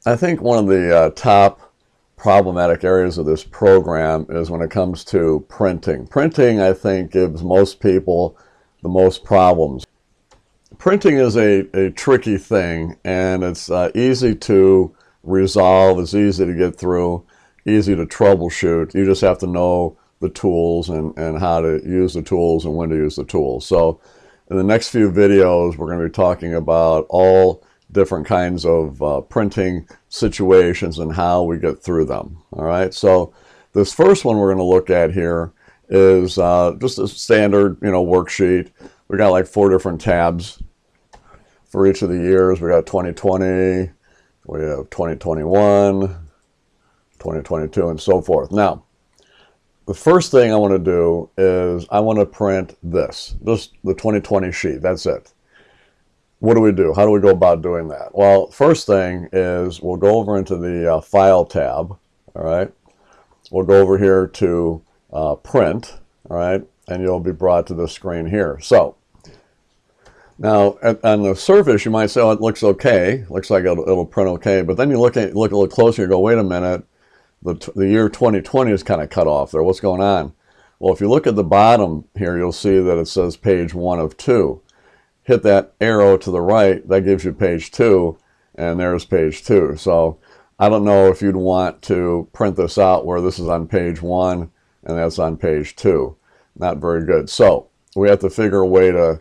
I think one of the top problematic areas of this program is when it comes to printing. Printing, I think, gives most people the most problems. Printing is a tricky thing, and it's easy to resolve, it's easy to get through, easy to troubleshoot. You just have to know the tools and how to use the tools and when to use the tools. So in the next few videos, we're going to be talking about all different kinds of printing situations and how we get through them. All right, so this first one we're going to look at here is just a standard, worksheet. We got like 4 different tabs for each of the years. We got 2020, we have 2021, 2022, and so forth. Now, the first thing I want to do is I want to print this, just the 2020 sheet. That's it. What do we do? How do we go about doing that? Well, first thing is we'll go over into the File tab, all right? We'll go over here to Print, all right? And you'll be brought to this screen here. So, now on the surface, you might say, oh, it looks okay. Looks like it'll print okay. But then you look a little closer, you go, wait a minute. The year 2020 is kind of cut off there. What's going on? Well, if you look at the bottom here, you'll see that it says page 1 of 2. Hit that arrow to the right, that gives you page 2, and there's page 2. So I don't know if you'd want to print this out where this is on page 1 and that's on page 2. Not very good. So we have to figure a way to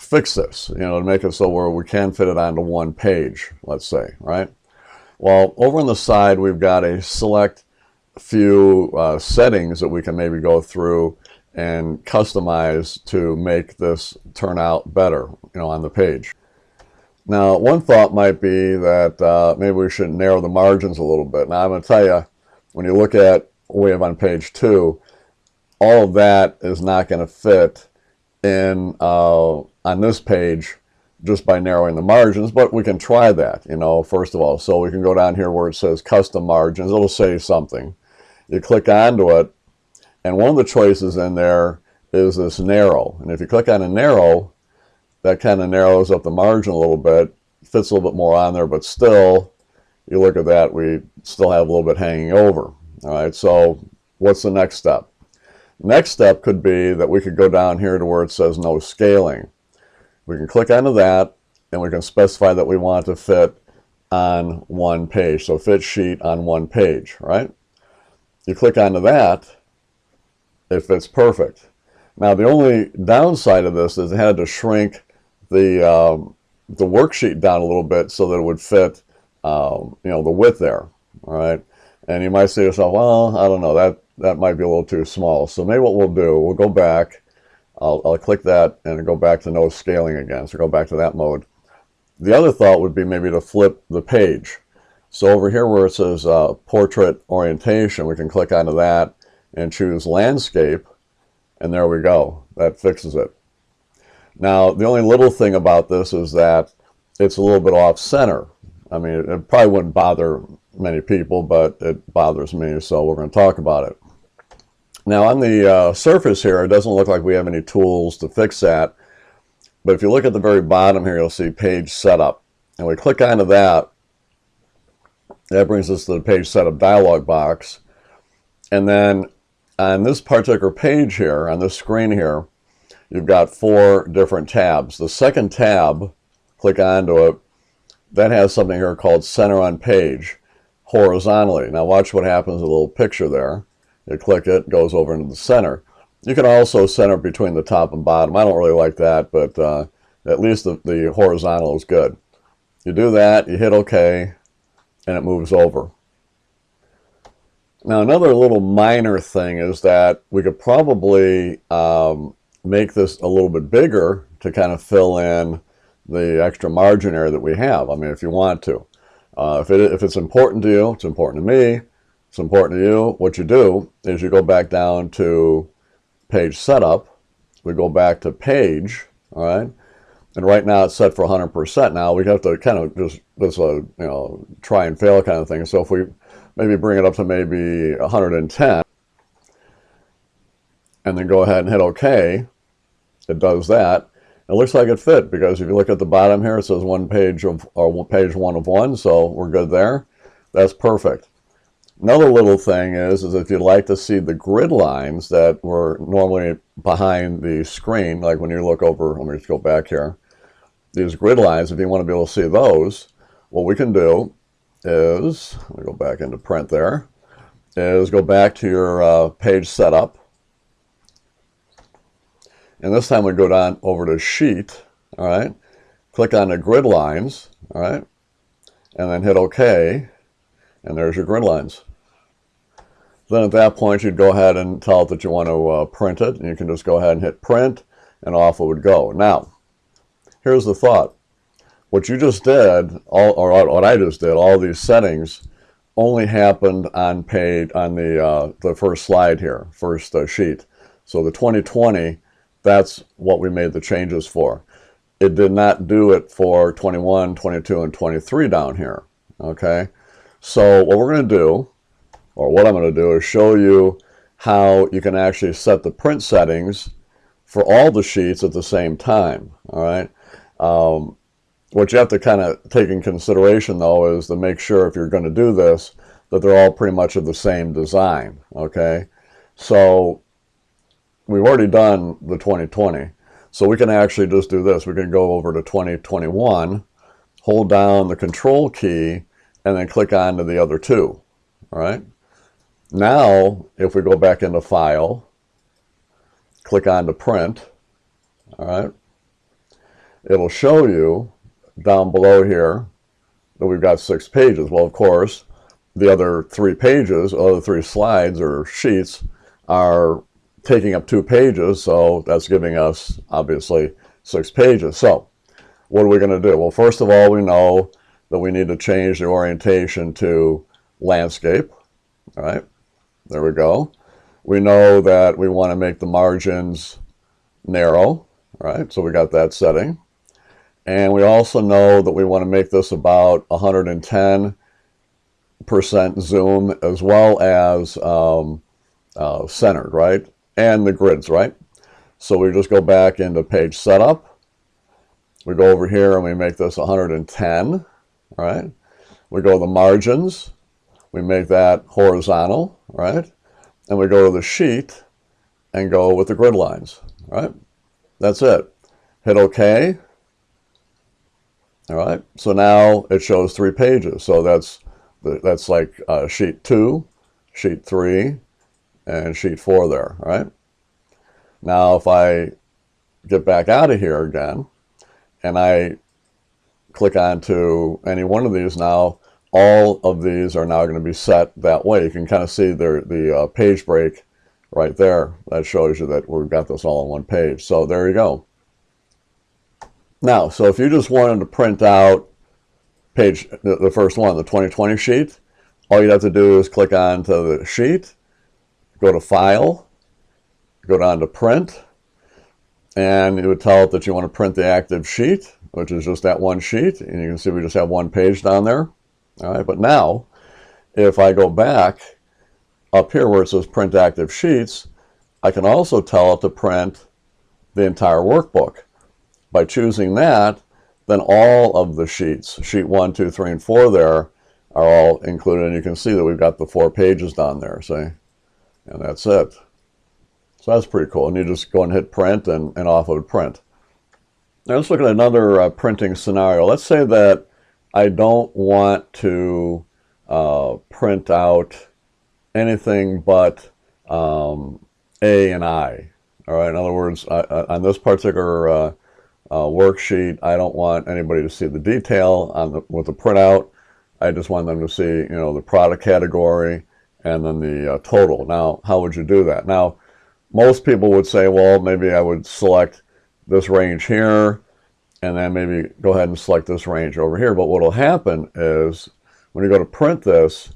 fix this, to make it so where we can fit it onto one page, let's say, right? Well, over on the side, we've got a select few settings that we can maybe go through and customize to make this turn out better, on the page. Now, one thought might be that maybe we should narrow the margins a little bit. Now, I'm going to tell you, when you look at what we have on page 2, all of that is not going to fit in on this page just by narrowing the margins, but we can try that, first of all. So we can go down here where it says custom margins. It'll say something. You click onto it, and one of the choices in there is this narrow. And if you click on a narrow, that kind of narrows up the margin a little bit, fits a little bit more on there, but still, you look at that, we still have a little bit hanging over. All right, so what's the next step? Next step could be that we could go down here to where it says no scaling. We can click onto that, and we can specify that we want to fit on one page. So fit sheet on one page, right? You click onto that, it fits perfect. Now, the only downside of this is it had to shrink the worksheet down a little bit so that it would fit, the width there, all right? And you might say to yourself, well, I don't know, that might be a little too small. So maybe what we'll do, we'll go back. I'll click that and go back to no scaling again. So go back to that mode. The other thought would be maybe to flip the page. So over here where it says portrait orientation, we can click onto that and choose landscape, and there we go. That fixes it. Now, the only little thing about this is that it's a little bit off center. I mean, it probably wouldn't bother many people, but it bothers me, so we're going to talk about it. Now, on the surface here, it doesn't look like we have any tools to fix that, but if you look at the very bottom here, you'll see page setup, and we click onto that. That brings us to the page setup dialog box, and then on this particular page here, on this screen here, you've got 4 different tabs. The second tab, click onto it, that has something here called center on page horizontally. Now watch what happens, a little picture there. You click it, goes over into the center. You can also center between the top and bottom. I don't really like that, but at least the horizontal is good. You do that, you hit OK, and it moves over. Now, another little minor thing is that we could probably make this a little bit bigger to kind of fill in the extra margin area that we have. I mean, if you want to. If it's important to you, it's important to me, it's important to you, what you do is you go back down to page setup. We go back to page, all right? And right now it's set for 100%. Now we have to kind of just, this try and fail kind of thing. So if we maybe bring it up to maybe 110, and then go ahead and hit OK, it does that. It looks like it fit, because if you look at the bottom here, it says page 1 of 1, so we're good there. That's perfect. Another little thing is if you'd like to see the grid lines that were normally behind the screen, like when you look over, let me just go back here, these grid lines, if you want to be able to see those, what we can do is, let me go back into print there, is go back to your page setup. And this time we go down over to sheet, all right, click on the grid lines, all right, and then hit OK, and there's your grid lines. Then at that point you'd go ahead and tell it that you want to print it, and you can just go ahead and hit print, and off it would go. Now, here's the thought. What you just did, or what I just did, all these settings only happened on the first slide here, first sheet. So the 2020, that's what we made the changes for. It did not do it for 21, 22, and 23 down here, okay? So what we're going to do, or what I'm going to do, is show you how you can actually set the print settings for all the sheets at the same time, all right? What you have to kind of take in consideration, though, is to make sure, if you're going to do this, that they're all pretty much of the same design, okay? So we've already done the 2020, so we can actually just do this. We can go over to 2021, hold down the control key, and then click on to the other two, all right? Now, if we go back into File, click on to Print, all right, it'll show you down below here that we've got 6 pages. Well, of course, the other 3 pages, other 3 slides or sheets are taking up 2 pages, so that's giving us, obviously, 6 pages. So, what are we going to do? Well, first of all, we know that we need to change the orientation to landscape. All right, there we go. We know that we want to make the margins narrow. All right, so we got that setting. And we also know that we want to make this about 110% zoom, as well as centered, right? And the grids, right? So we just go back into page setup. We go over here and we make this 110, right? We go to the margins. We make that horizontal, right? And we go to the sheet and go with the grid lines, right? That's it. Hit OK. All right, so now it shows 3 pages. So that's like sheet 2, sheet 3, and sheet 4 there, all right? Now if I get back out of here again, and I click onto any one of these now, all of these are now going to be set that way. You can kind of see the page break right there. That shows you that we've got this all on one page. So there you go. Now, so if you just wanted to print out the first one, the 2020 sheet, all you'd have to do is click on to the sheet, go to File, go down to Print, and it would tell it that you want to print the active sheet, which is just that one sheet, and you can see we just have one page down there. All right, but now, if I go back up here where it says Print Active Sheets, I can also tell it to print the entire workbook. By choosing that, then all of the sheets, sheet 1, 2, 3, and 4 there, are all included, and you can see that we've got the 4 pages down there, see? And that's it. So that's pretty cool. And you just go and hit print, and off it would print. Now let's look at another printing scenario. Let's say that I don't want to print out anything but A and I. All right, in other words, on this particular worksheet, I don't want anybody to see the detail with the printout. I just want them to see, you know, the product category and then the total. Now, how would you do that? Now, most people would say, well, maybe I would select this range here, and then maybe go ahead and select this range over here. But what will happen is, when you go to print this,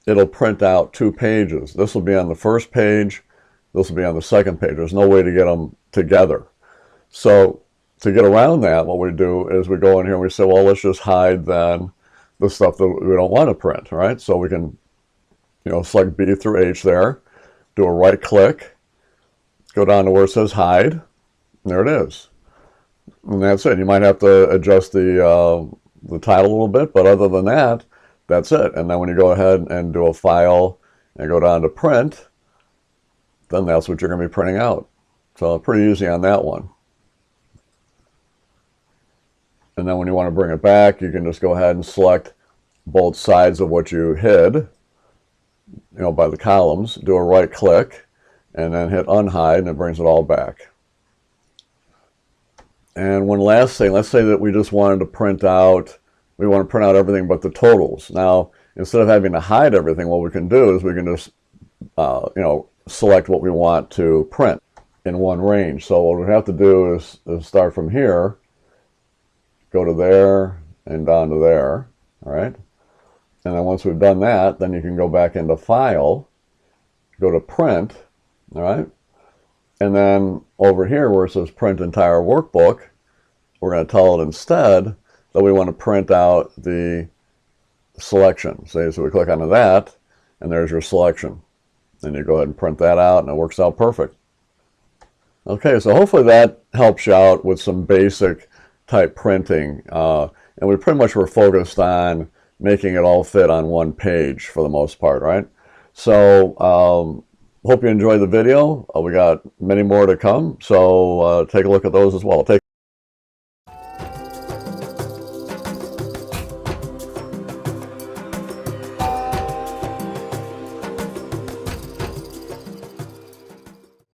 it'll print out 2 pages. This will be on the first page, this will be on the second page. There's no way to get them together. So to get around that, what we do is we go in here and we say, well, let's just hide then the stuff that we don't want to print, all right? So we can, you know, select B through H there, do a right click, go down to where it says hide, and there it is. And that's it. You might have to adjust the title a little bit, but other than that, that's it. And then when you go ahead and do a file and go down to print, then that's what you're going to be printing out. So pretty easy on that one. And then when you want to bring it back, you can just go ahead and select both sides of what you hid, by the columns, do a right click, and then hit unhide, and it brings it all back. And one last thing, let's say that we just wanted to print out, we want to print out everything but the totals. Now, instead of having to hide everything, what we can do is we can just, select what we want to print in one range. So what we have to do is start from here, go to there, and down to there, all right? And then once we've done that, then you can go back into File, go to Print, all right? And then over here where it says Print Entire Workbook, we're going to tell it instead that we want to print out the selection. So we click onto that, and there's your selection. And you go ahead and print that out, and it works out perfect. Okay, so hopefully that helps you out with some basic type printing. And we pretty much were focused on making it all fit on one page for the most part, right? So hope you enjoyed the video. We got many more to come, so take a look at those as well.